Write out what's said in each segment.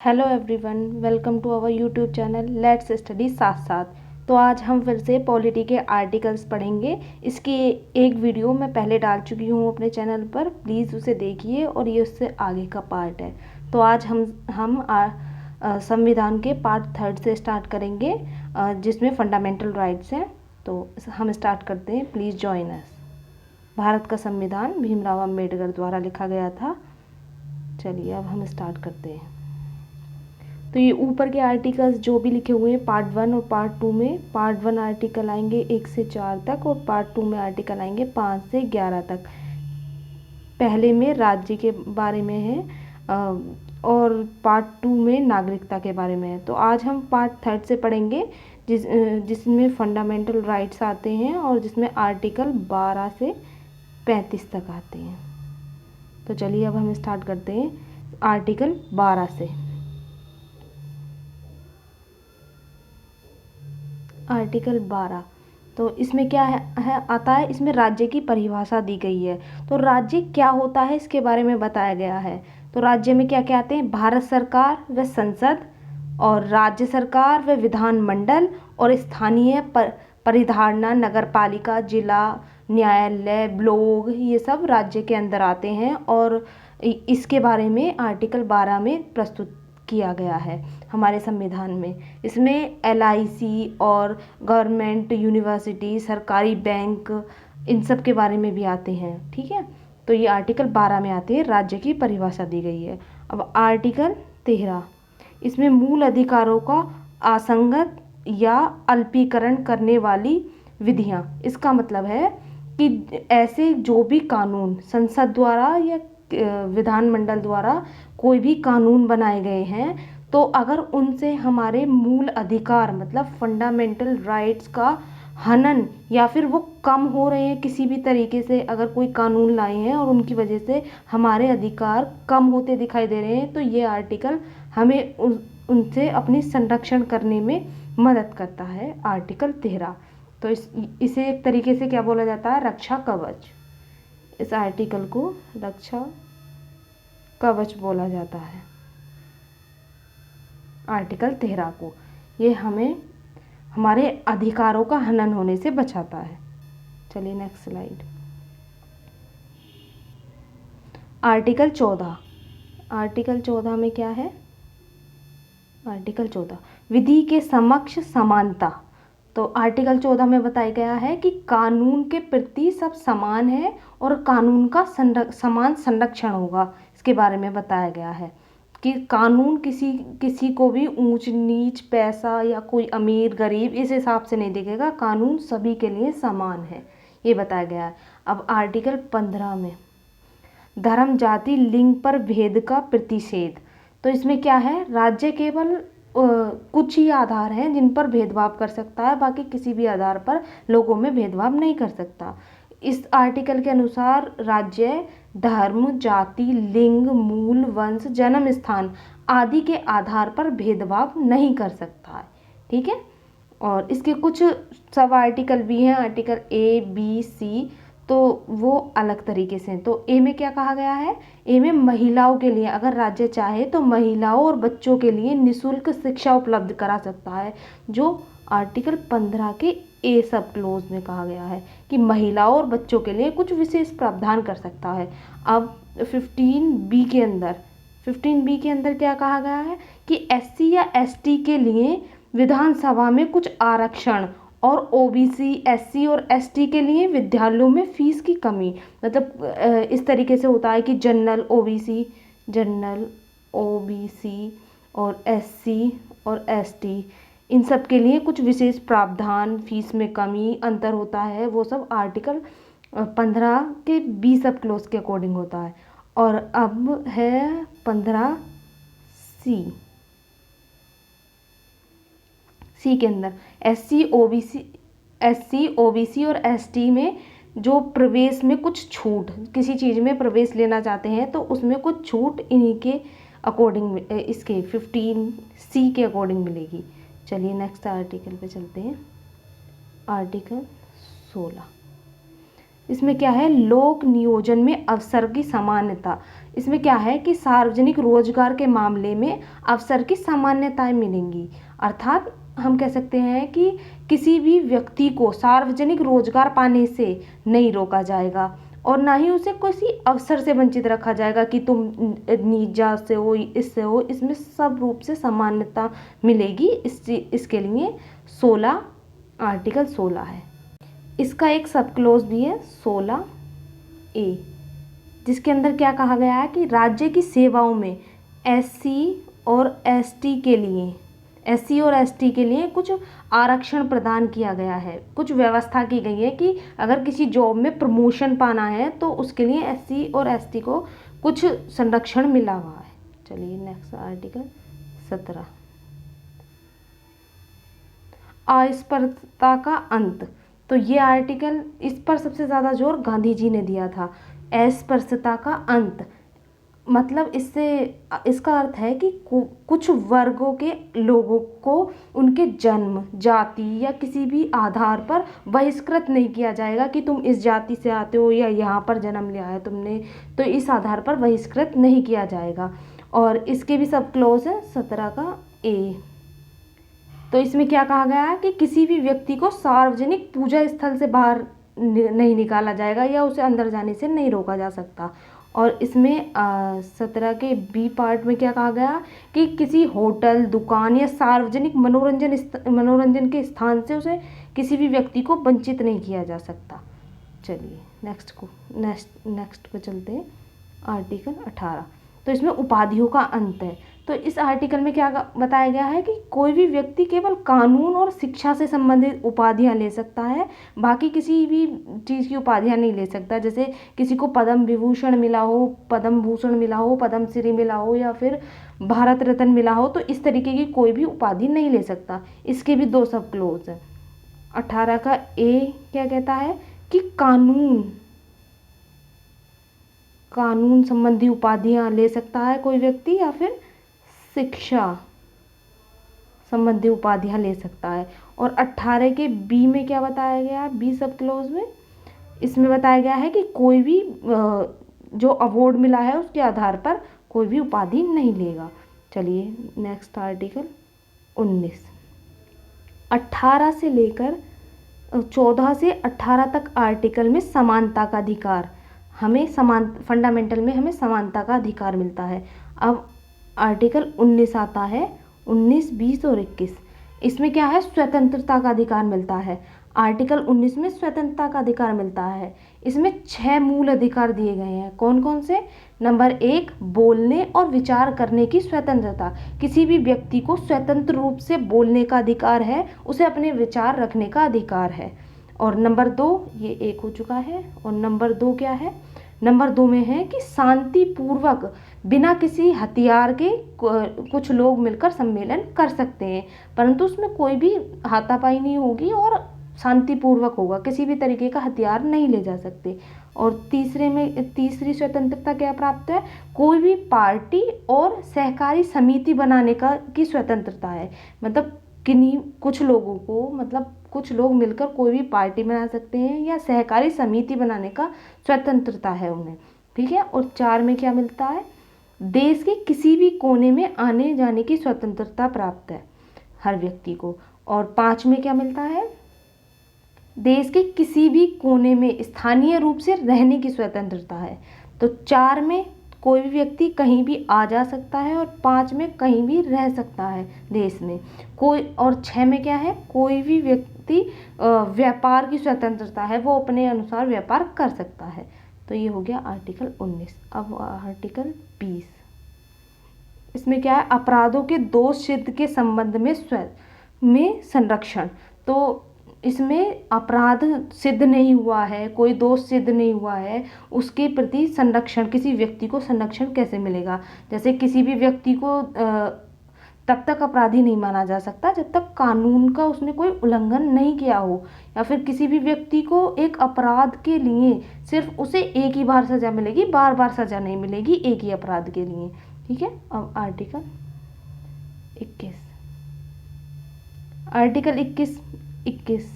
Hello everyone, welcome to our YouTube channel let's study साथ साथ। तो आज हम फिर से पॉलिटी के आर्टिकल्स पढ़ेंगे। इसकी एक वीडियो मैं पहले डाल चुकी हूँ अपने चैनल पर, प्लीज़ उसे देखिए और ये उससे आगे का पार्ट है। तो आज हम संविधान के पार्ट 3 से स्टार्ट करेंगे, जिसमें फंडामेंटल राइट्स हैं। तो हम स्टार्ट करते हैं, प्लीज़ जॉइन अस। भारत का संविधान भीमराव अम्बेडकर द्वारा लिखा गया था। चलिए अब हम स्टार्ट करते हैं। तो ये ऊपर के आर्टिकल्स जो भी लिखे हुए हैं पार्ट 1 और पार्ट 2 में, पार्ट 1 आर्टिकल आएंगे 1 से 4 तक और पार्ट 2 में आर्टिकल आएंगे 5 से 11 तक। पहले में राज्य के बारे में है और पार्ट 2 में नागरिकता के बारे में है। तो आज हम पार्ट 3 से पढ़ेंगे, जिसमें फंडामेंटल राइट्स आते हैं और जिसमें आर्टिकल 12 से 35 तक आते हैं। तो चलिए अब हम स्टार्ट करते हैं आर्टिकल 12 से। आर्टिकल 12, तो इसमें क्या है आता है, इसमें राज्य की परिभाषा दी गई है। तो राज्य क्या होता है इसके बारे में बताया गया है। तो राज्य में क्या क्या आते हैं, भारत सरकार व संसद और राज्य सरकार व विधानमंडल और स्थानीय परिधारणा, नगरपालिका, जिला न्यायालय, ब्लॉक, ये सब राज्य के अंदर आते हैं। और इसके बारे में आर्टिकल 12 में प्रस्तुत किया गया है हमारे संविधान में। इसमें LIC और गवर्नमेंट, यूनिवर्सिटी, सरकारी बैंक, इन सब के बारे में भी आते हैं। ठीक है, तो ये आर्टिकल 12 में आते हैं, राज्य की परिभाषा दी गई है। अब आर्टिकल 13, इसमें मूल अधिकारों का असंगत या अल्पीकरण करने वाली विधियां। इसका मतलब है कि ऐसे जो भी कानून संसद द्वारा या विधानमंडल द्वारा कोई भी कानून बनाए गए हैं, तो अगर उनसे हमारे मूल अधिकार मतलब फंडामेंटल राइट्स का हनन या फिर वो कम हो रहे हैं किसी भी तरीके से, अगर कोई कानून लाए हैं और उनकी वजह से हमारे अधिकार कम होते दिखाई दे रहे हैं, तो ये आर्टिकल हमें उनसे अपनी संरक्षण करने में मदद करता है। आर्टिकल 13, तो इसे एक तरीके से क्या बोला जाता है, रक्षा कवच। इस आर्टिकल को रक्षा कवच बोला जाता है, आर्टिकल 13 को। ये हमें हमारे अधिकारों का हनन होने से बचाता है। चलिए नेक्स्ट स्लाइड। आर्टिकल 14, आर्टिकल 14 में क्या है, आर्टिकल 14 विधि के समक्ष समानता। तो आर्टिकल 14 में बताया गया है कि कानून के प्रति सब समान है और कानून का समान संरक्षण होगा। इसके बारे में बताया गया है कि कानून किसी को भी ऊंच नीच, पैसा या कोई अमीर गरीब इस हिसाब से नहीं देखेगा, कानून सभी के लिए समान है, ये बताया गया है। अब आर्टिकल 15 में धर्म, जाति, लिंग पर भेद का प्रतिषेध। तो इसमें क्या है, राज्य केवल कुछ ही आधार हैं जिन पर भेदभाव कर सकता है, बाकी किसी भी आधार पर लोगों में भेदभाव नहीं कर सकता। इस आर्टिकल के अनुसार राज्य धर्म, जाति, लिंग, मूल, वंश, जन्म स्थान आदि के आधार पर भेदभाव नहीं कर सकता है। ठीक है, और इसके कुछ सब आर्टिकल भी हैं, आर्टिकल A, B, C, तो वो अलग तरीके से। तो ए में क्या कहा गया है, ए में महिलाओं के लिए अगर राज्य चाहे तो महिलाओं और बच्चों के लिए निःशुल्क शिक्षा उपलब्ध करा सकता है, जो आर्टिकल 15 के ए सब क्लोज में कहा गया है कि महिलाओं और बच्चों के लिए कुछ विशेष प्रावधान कर सकता है। अब 15B के अंदर, 15B के अंदर क्या कहा गया है कि SC या ST के लिए विधानसभा में कुछ आरक्षण और OBC, SC और ST के लिए विद्यालयों में फीस की कमी। मतलब इस तरीके से होता है कि जनरल OBC और SC और ST, इन सब के लिए कुछ विशेष प्रावधान, फीस में कमी, अंतर होता है, वो सब आर्टिकल 15 के B सब क्लोज के अकॉर्डिंग होता है। और अब है 15C। सी के अंदर SC, OBC और ST में जो प्रवेश में कुछ छूट, किसी चीज़ में प्रवेश लेना चाहते हैं तो उसमें कुछ छूट इन्हीं के अकॉर्डिंग, इसके 15C के अकॉर्डिंग मिलेगी। चलिए नेक्स्ट आर्टिकल पे चलते हैं, आर्टिकल 16। इसमें क्या है, लोक नियोजन में अवसर की समानता। इसमें क्या है कि सार्वजनिक रोजगार के मामले में अवसर की सामान्यताएं मिलेंगी। अर्थात हम कह सकते हैं कि किसी भी व्यक्ति को सार्वजनिक रोजगार पाने से नहीं रोका जाएगा और ना ही उसे किसी अवसर से वंचित रखा जाएगा कि तुम नीच जात से हो, इससे हो। इसमें सब रूप से समानता मिलेगी। इसके लिए 16 आर्टिकल 16 है। इसका एक सब क्लोज भी है 16A, जिसके अंदर क्या कहा गया है कि राज्य की सेवाओं में एससी और एसटी के लिए कुछ आरक्षण प्रदान किया गया है, कुछ व्यवस्था की गई है कि अगर किसी जॉब में प्रमोशन पाना है तो उसके लिए एससी और एसटी को कुछ संरक्षण मिला हुआ है। चलिए नेक्स्ट आर्टिकल 17, अस्पृश्यता का अंत। तो ये आर्टिकल, इस पर सबसे ज़्यादा जोर गांधी जी ने दिया था। अस्पृश्यता का अंत मतलब इसका अर्थ है कि कुछ वर्गों के लोगों को उनके जन्म, जाति या किसी भी आधार पर बहिष्कृत नहीं किया जाएगा कि तुम इस जाति से आते हो या यहाँ पर जन्म लिया है तुमने, तो इस आधार पर बहिष्कृत नहीं किया जाएगा। और इसके भी सब क्लोज है 17 का A। तो इसमें क्या कहा गया है कि किसी भी व्यक्ति को सार्वजनिक पूजा स्थल से बाहर नहीं निकाला जाएगा या उसे अंदर जाने से नहीं रोका जा सकता। और इसमें 17 के B पार्ट में क्या कहा गया कि किसी होटल, दुकान या सार्वजनिक मनोरंजन के स्थान से उसे किसी भी व्यक्ति को वंचित नहीं किया जा सकता। चलिए नेक्स्ट पे चलते हैं। आर्टिकल 18, तो इसमें उपाधियों का अंत है। तो इस आर्टिकल में क्या बताया गया है कि कोई भी व्यक्ति केवल कानून और शिक्षा से संबंधित उपाधियां ले सकता है, बाकी किसी भी चीज़ की उपाधियां नहीं ले सकता। जैसे किसी को पद्म विभूषण मिला हो, पद्म भूषण मिला हो, पद्मश्री मिला हो या फिर भारत रत्न मिला हो, तो इस तरीके की कोई भी उपाधि नहीं ले सकता। इसके भी 2 सब क्लोज हैं। 18 का A क्या कहता है कि कानून संबंधी उपाधियां ले सकता है कोई व्यक्ति, या फिर शिक्षा संबंधी उपाधियां ले सकता है। और 18 के B में क्या बताया गया है, B सब क्लोज में, इसमें बताया गया है कि कोई भी जो अवार्ड मिला है उसके आधार पर कोई भी उपाधि नहीं लेगा। चलिए नेक्स्ट आर्टिकल 19, 18 से लेकर 14 से 18 तक आर्टिकल में समानता का अधिकार, हमें फंडामेंटल में हमें समानता का अधिकार मिलता है। अब आर्टिकल 19 आता है, 19, 20 और 21। इसमें क्या है, स्वतंत्रता का अधिकार मिलता है। आर्टिकल 19 में स्वतंत्रता का अधिकार मिलता है। इसमें 6 मूल अधिकार दिए गए हैं। कौन कौन से? नंबर 1, बोलने और विचार करने की स्वतंत्रता। किसी भी व्यक्ति को स्वतंत्र रूप से बोलने का अधिकार है, उसे अपने विचार रखने का अधिकार है। और नंबर 2, ये 1 हो चुका है। और नंबर 2 क्या है? नंबर 2 में है कि शांतिपूर्वक बिना किसी हथियार के कुछ लोग मिलकर सम्मेलन कर सकते हैं, परंतु उसमें कोई भी हाथापाई नहीं होगी और शांतिपूर्वक होगा, किसी भी तरीके का हथियार नहीं ले जा सकते। और तीसरी स्वतंत्रता क्या प्राप्त है? कोई भी पार्टी और सहकारी समिति बनाने की स्वतंत्रता है। मतलब कुछ लोग मिलकर कोई भी पार्टी बना सकते हैं या सहकारी समिति बनाने का स्वतंत्रता है उन्हें, ठीक है। और 4 में क्या मिलता है? देश के किसी भी कोने में आने जाने की स्वतंत्रता प्राप्त है हर व्यक्ति को। और 5 में क्या मिलता है? देश के किसी भी कोने में स्थानीय रूप से रहने की स्वतंत्रता है। तो 4 में कोई भी व्यक्ति कहीं भी आ जा सकता है और 5 में कहीं भी रह सकता है देश में कोई। और 6 में क्या है? कोई भी व्यक्ति व्यापार की स्वतंत्रता है, वो अपने अनुसार व्यापार कर सकता है। तो ये हो गया आर्टिकल 19। अब आर्टिकल 20, इसमें क्या है? अपराधों के दोष सिद्ध के संबंध में संरक्षण। तो इसमें अपराध सिद्ध नहीं हुआ है, कोई दोष सिद्ध नहीं हुआ है, उसके प्रति संरक्षण, किसी व्यक्ति को संरक्षण कैसे मिलेगा? जैसे किसी भी व्यक्ति को तब तक अपराधी नहीं माना जा सकता जब तक कानून का उसने कोई उल्लंघन नहीं किया हो, या फिर किसी भी व्यक्ति को एक अपराध के लिए सिर्फ उसे एक ही बार सजा मिलेगी, बार बार सजा नहीं मिलेगी एक ही अपराध के लिए, ठीक है। अब आर्टिकल 21,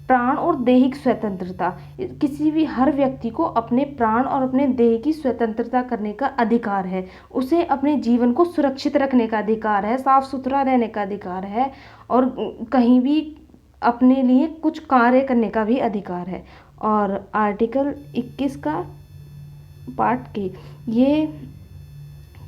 प्राण और दैहिक स्वतंत्रता, किसी भी हर व्यक्ति को अपने प्राण और अपने देह की स्वतंत्रता करने का अधिकार है। उसे अपने जीवन को सुरक्षित रखने का अधिकार है, साफ सुथरा रहने का अधिकार है और कहीं भी अपने लिए कुछ कार्य करने का भी अधिकार है। और आर्टिकल 21 का पार्ट के ये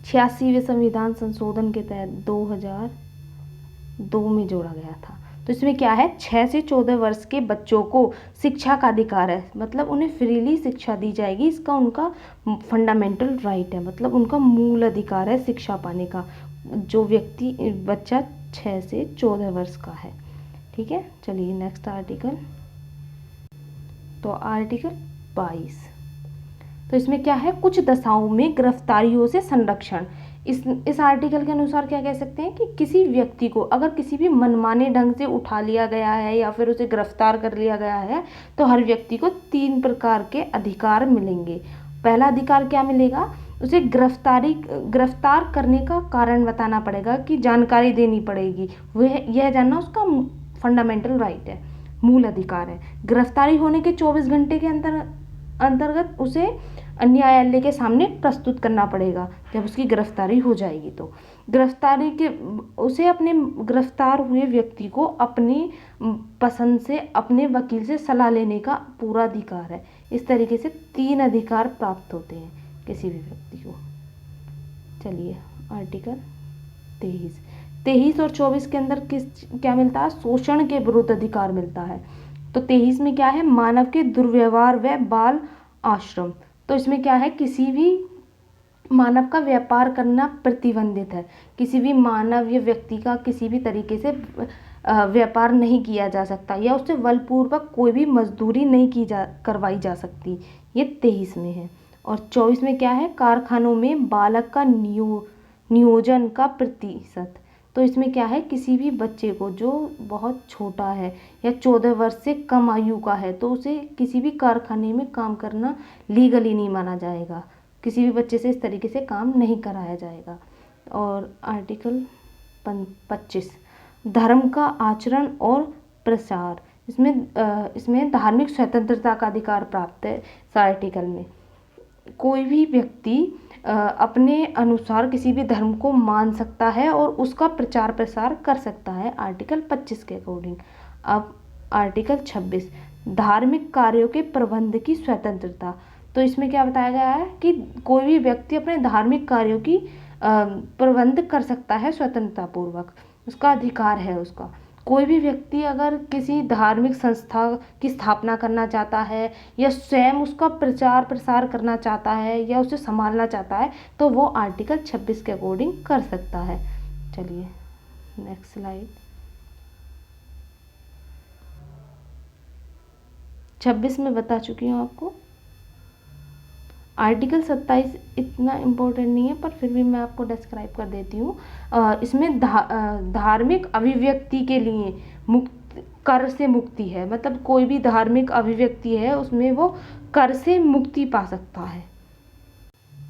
86वें संविधान संशोधन के तहत 2002 में जोड़ा गया था। तो इसमें क्या है, 6 से 14 वर्ष के बच्चों को शिक्षा का अधिकार है, मतलब उन्हें फ्रीली शिक्षा दी जाएगी, इसका उनका फंडामेंटल राइट है, मतलब उनका मूल अधिकार है शिक्षा पाने का, जो बच्चा 6 से 14 वर्ष का है। ठीक है, चलिए नेक्स्ट आर्टिकल। तो आर्टिकल 22, तो इसमें क्या है, कुछ दशाओं में गिरफ्तारियों से संरक्षण। इस आर्टिकल के अनुसार क्या कह सकते हैं कि किसी व्यक्ति को अगर किसी भी मनमाने ढंग से उठा लिया गया है या फिर उसे गिरफ्तार कर लिया गया है तो हर व्यक्ति को 3 प्रकार के अधिकार मिलेंगे। पहला अधिकार क्या मिलेगा, उसे गिरफ्तार करने का कारण बताना पड़ेगा, कि जानकारी देनी पड़ेगी, वह यह जानना उसका फंडामेंटल राइट है, मूल अधिकार है। गिरफ्तारी होने के 24 घंटे के अंतर्गत उसे न्यायालय के सामने प्रस्तुत करना पड़ेगा जब उसकी गिरफ्तारी हो जाएगी। तो उसे अपने गिरफ्तार हुए व्यक्ति को अपनी पसंद से अपने वकील से सलाह लेने का पूरा अधिकार है। इस तरीके से 3 अधिकार प्राप्त होते हैं किसी भी व्यक्ति को। चलिए आर्टिकल 23 और 24 के अंदर क्या मिलता है, शोषण के विरुद्ध अधिकार मिलता है। तो 23 में क्या है, मानव के दुर्व्यवहार व बाल आश्रम। तो इसमें क्या है, किसी भी मानव का व्यापार करना प्रतिबंधित है, किसी भी मानव या व्यक्ति का किसी भी तरीके से व्यापार नहीं किया जा सकता या उससे बलपूर्वक कोई भी मजदूरी नहीं करवाई जा सकती, ये 23 में है। और 24 में क्या है, कारखानों में बालक का नियोजन का प्रतिशत। तो इसमें क्या है, किसी भी बच्चे को जो बहुत छोटा है या 14 वर्ष से कम आयु का है तो उसे किसी भी कारखाने में काम करना लीगली नहीं माना जाएगा, किसी भी बच्चे से इस तरीके से काम नहीं कराया जाएगा। और आर्टिकल 25, धर्म का आचरण और प्रसार। इसमें धार्मिक स्वतंत्रता का अधिकार प्राप्त है इस आर्टिकल में। कोई भी व्यक्ति अपने अनुसार किसी भी धर्म को मान सकता है और उसका प्रचार प्रसार कर सकता है, आर्टिकल 25 के अकॉर्डिंग। अब आर्टिकल 26, धार्मिक कार्यों के प्रबंध की स्वतंत्रता। तो इसमें क्या बताया गया है कि कोई भी व्यक्ति अपने धार्मिक कार्यों की प्रबंध कर सकता है स्वतंत्रता पूर्वक, उसका अधिकार है उसका। कोई भी व्यक्ति अगर किसी धार्मिक संस्था की स्थापना करना चाहता है या स्वयं उसका प्रचार प्रसार करना चाहता है या उसे संभालना चाहता है तो वो आर्टिकल 26 के अकॉर्डिंग कर सकता है। चलिए नेक्स्ट स्लाइड। 26 में बता चुकी हूँ आपको। आर्टिकल 27 इतना इम्पोर्टेंट नहीं है पर फिर भी मैं आपको डिस्क्राइब कर देती हूँ। इसमें धार्मिक अभिव्यक्ति के लिए कर से मुक्ति है, मतलब कोई भी धार्मिक अभिव्यक्ति है उसमें वो कर से मुक्ति पा सकता है।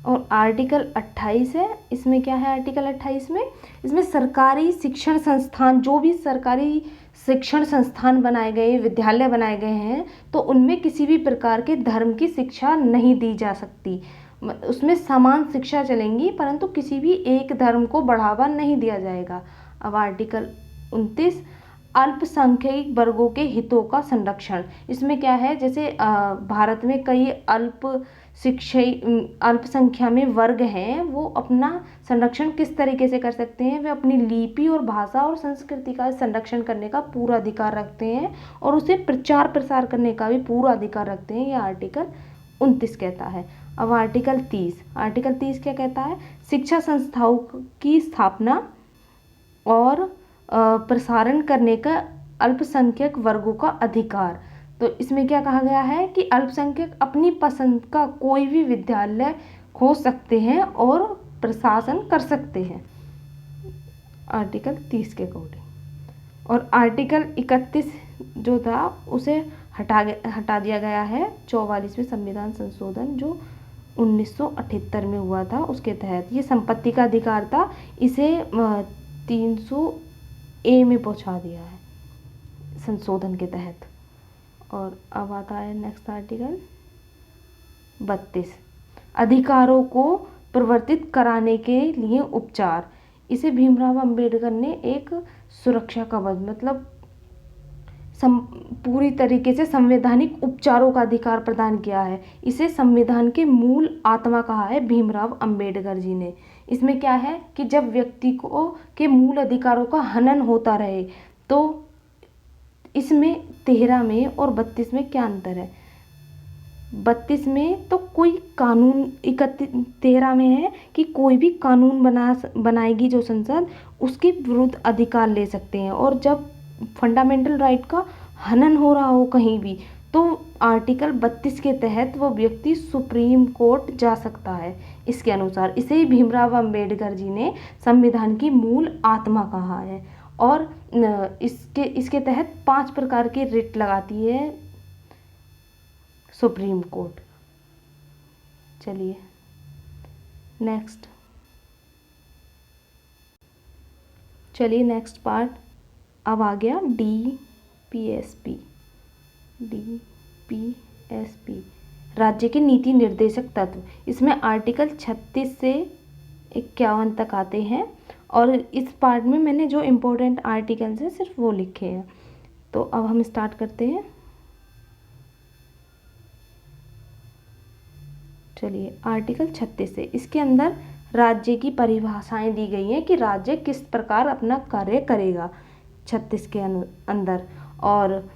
और आर्टिकल 28 है, इसमें क्या है, आर्टिकल 28 में इसमें सरकारी शिक्षण संस्थान, जो भी सरकारी शिक्षण संस्थान बनाए गए, विद्यालय बनाए गए हैं तो उनमें किसी भी प्रकार के धर्म की शिक्षा नहीं दी जा सकती। उसमें समान शिक्षा चलेंगी परंतु किसी भी एक धर्म को बढ़ावा नहीं दिया जाएगा। अब आर्टिकल 29, अल्पसंख्यक वर्गों के हितों का संरक्षण। इसमें क्या है, जैसे भारत में कई अल्पसंख्या में वर्ग हैं, वो अपना संरक्षण किस तरीके से कर सकते हैं, वे अपनी लिपि और भाषा और संस्कृति का संरक्षण करने का पूरा अधिकार रखते हैं और उसे प्रचार प्रसार करने का भी पूरा अधिकार रखते हैं, यह आर्टिकल 29 कहता है। अब आर्टिकल 30 क्या कहता है, शिक्षा संस्थाओं की स्थापना और प्रसारण करने का अल्पसंख्यक वर्गों का अधिकार। तो इसमें क्या कहा गया है कि अल्पसंख्यक अपनी पसंद का कोई भी विद्यालय खोज सकते हैं और प्रशासन कर सकते हैं, आर्टिकल 30 के अकॉर्डिंग। और आर्टिकल 31 जो था उसे हटा दिया गया है 44वें संविधान संशोधन जो 1978 में हुआ था, उसके तहत ये संपत्ति का अधिकार था, इसे 300A में पहुंचा दिया है संशोधन के तहत। और अब आता है नेक्स्ट आर्टिकल 32, अधिकारों को प्रवर्तित कराने के लिए उपचार। इसे भीमराव अंबेडकर ने एक सुरक्षा कवच मतलब पूरी तरीके से संवैधानिक उपचारों का अधिकार प्रदान किया है। इसे संविधान के मूल आत्मा कहा है भीमराव अंबेडकर जी ने। इसमें क्या है कि जब व्यक्ति को के मूल अधिकारों का हनन होता रहे, तो इसमें 13 में और 32 में क्या अंतर है? 32 में तो कोई कानून, 13 में है कि कोई भी कानून बनाएगी जो संसद, उसके विरुद्ध अधिकार ले सकते हैं। और जब फंडामेंटल राइट का हनन हो रहा हो कहीं भी, तो आर्टिकल 32 के तहत वो व्यक्ति सुप्रीम कोर्ट जा सकता है। इसके अनुसार इसे ही भीमराव अंबेडकर जी ने संविधान की मूल आत्मा कहा है। और इसके तहत 5 प्रकार की रिट लगाती है सुप्रीम कोर्ट। चलिए नेक्स्ट पार्ट अब आ गया DPSP। राज्य के नीति निर्देशक तत्व। इसमें आर्टिकल 36 से 51 तक आते हैं, और इस पार्ट में मैंने जो इम्पोर्टेंट आर्टिकल्स हैं सिर्फ वो लिखे हैं। तो अब हम स्टार्ट करते हैं। चलिए आर्टिकल 36 से, इसके अंदर राज्य की परिभाषाएं दी गई हैं कि राज्य किस प्रकार अपना कार्य करेगा 36 के अंदर। और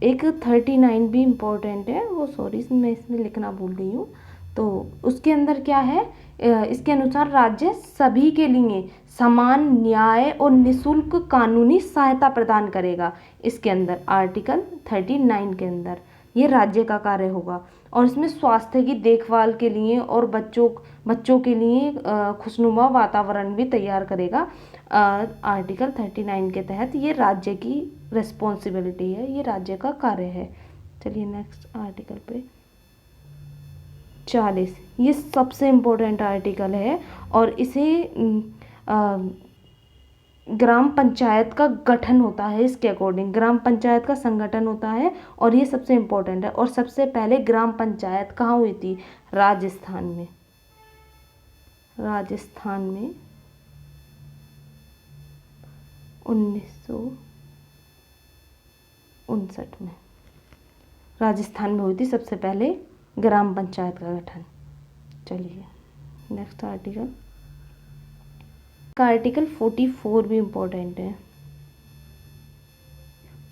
एक 39 भी इम्पोर्टेंट है, वो सॉरी मैं इसमें लिखना भूल गई हूँ। तो उसके अंदर क्या है, इसके अनुसार राज्य सभी के लिए समान न्याय और निःशुल्क कानूनी सहायता प्रदान करेगा। इसके अंदर आर्टिकल 39 के अंदर ये राज्य का कार्य होगा। और इसमें स्वास्थ्य की देखभाल के लिए और बच्चों के लिए खुशनुमा वातावरण भी तैयार करेगा। आर्टिकल 39 के तहत ये राज्य की रिस्पॉन्सिबिलिटी है, ये राज्य का कार्य है। चलिए नेक्स्ट आर्टिकल पे 40, ये सबसे इम्पोर्टेंट आर्टिकल है। और इसे ग्राम पंचायत का गठन होता है, इसके अकॉर्डिंग ग्राम पंचायत का संगठन होता है, और ये सबसे इम्पोर्टेंट है। और सबसे पहले ग्राम पंचायत कहाँ हुई थी? राजस्थान में 1959 में राजस्थान में हुई थी सबसे पहले ग्राम पंचायत का गठन। चलिए नेक्स्ट आर्टिकल 44 भी इम्पोर्टेंट है।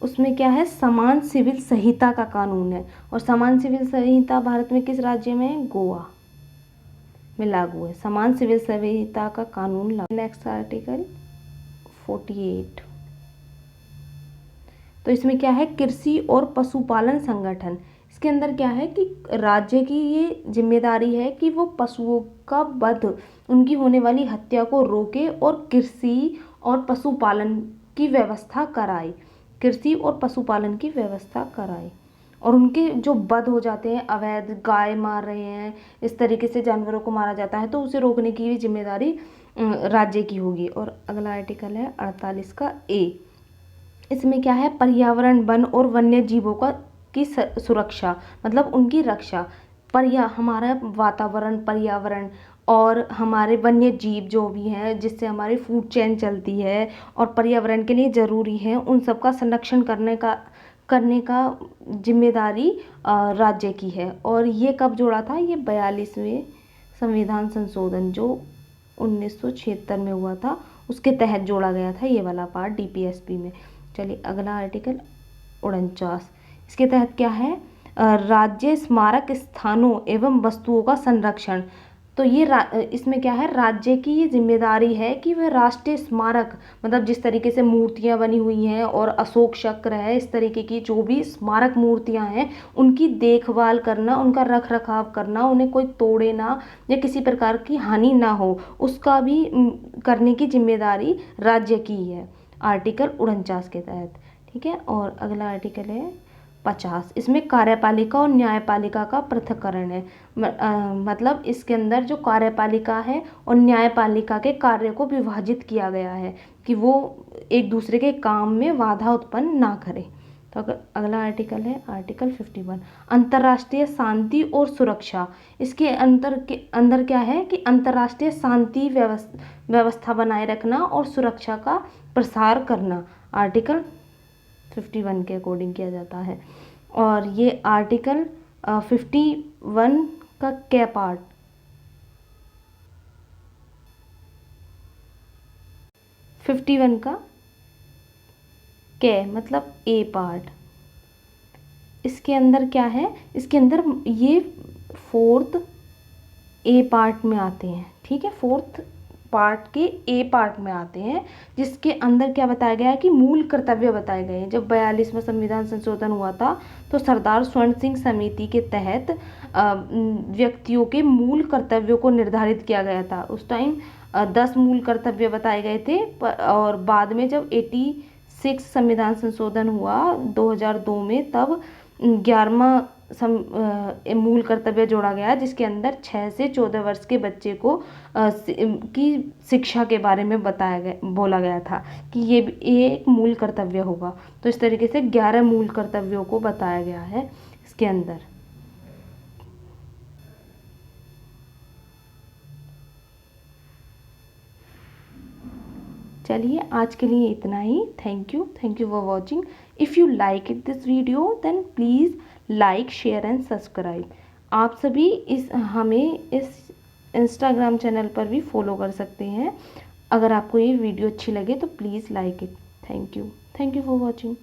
उसमें क्या है, समान सिविल संहिता का कानून है। और समान सिविल संहिता भारत में किस राज्य में है? गोवा में लागू है। समान सिविल संहिता का कानून लागू। नेक्स्ट आर्टिकल 48, तो इसमें क्या है, कृषि और पशुपालन संगठन। इसके अंदर क्या है कि राज्य की ये जिम्मेदारी है कि वो पशुओं का वध, उनकी होने वाली हत्या को रोके और कृषि और पशुपालन की व्यवस्था कराए। और उनके जो वध हो जाते हैं, अवैध गाय मार रहे हैं, इस तरीके से जानवरों को मारा जाता है, तो उसे रोकने की भी जिम्मेदारी राज्य की होगी। और अगला आर्टिकल है 48 का A। इसमें क्या है, पर्यावरण, वन और वन्य जीवों की सुरक्षा, मतलब उनकी रक्षा। हमारा वातावरण, पर्यावरण और हमारे वन्य जीव जो भी हैं, जिससे हमारी फूड चेन चलती है और पर्यावरण के लिए ज़रूरी है, उन सब का संरक्षण करने का जिम्मेदारी राज्य की है। और ये कब जोड़ा था? ये 42वें संविधान संशोधन जो 1976 में हुआ था, उसके तहत जोड़ा गया था ये वाला पार्ट DPSP में। चलिए अगला आर्टिकल 49, इसके तहत क्या है, राज्य स्मारक स्थानों एवं वस्तुओं का संरक्षण। तो ये इसमें क्या है, राज्य की ये जिम्मेदारी है कि वह राष्ट्रीय स्मारक, मतलब जिस तरीके से मूर्तियां बनी हुई हैं और अशोक चक्र है, इस तरीके की जो भी स्मारक मूर्तियां हैं, उनकी देखभाल करना, उनका रख रखाव करना, उन्हें कोई तोड़े ना या किसी प्रकार की हानि ना हो, उसका भी करने की जिम्मेदारी राज्य की है आर्टिकल 49 के तहत। ठीक है। और अगला आर्टिकल है 50, इसमें कार्यपालिका और न्यायपालिका का पृथक्करण है। मतलब इसके अंदर जो कार्यपालिका है और न्यायपालिका के कार्य को विभाजित किया गया है कि वो एक दूसरे के काम में बाधा उत्पन्न ना करें। तो अगला आर्टिकल है आर्टिकल 51, अंतर्राष्ट्रीय शांति और सुरक्षा। इसके अंदर क्या है कि अंतर्राष्ट्रीय शांति व्यवस्था बनाए रखना और सुरक्षा का प्रसार करना आर्टिकल 51 के अकॉर्डिंग किया जाता है। और ये आर्टिकल 51 का क्या पार्ट, 51 का के मतलब ए पार्ट। इसके अंदर क्या है, इसके अंदर ये 4th ए पार्ट में आते हैं, ठीक है, 4th पार्ट के ए पार्ट में आते हैं, जिसके अंदर क्या बताया गया है कि मूल कर्तव्य बताए गए हैं। जब 42वां संविधान संशोधन हुआ था तो सरदार स्वर्ण सिंह समिति के तहत व्यक्तियों के मूल कर्तव्यों को निर्धारित किया गया था। उस टाइम 10 मूल कर्तव्य बताए गए थे, और बाद में जब 86 संविधान संशोधन हुआ 2002 में, तब 11वां मूल कर्तव्य जोड़ा गया, जिसके अंदर 6 से 14 वर्ष के बच्चे को की शिक्षा के बारे में बोला गया था कि ये एक मूल कर्तव्य होगा। तो इस तरीके से 11 मूल कर्तव्यों को बताया गया है इसके अंदर। चलिए आज के लिए इतना ही। Thank you for watching. If you like it this video then please like, share and subscribe. आप सभी हमें इस इंस्टाग्राम चैनल पर भी फॉलो कर सकते हैं। अगर आपको ये वीडियो अच्छी लगे तो please like it. Thank you for watching.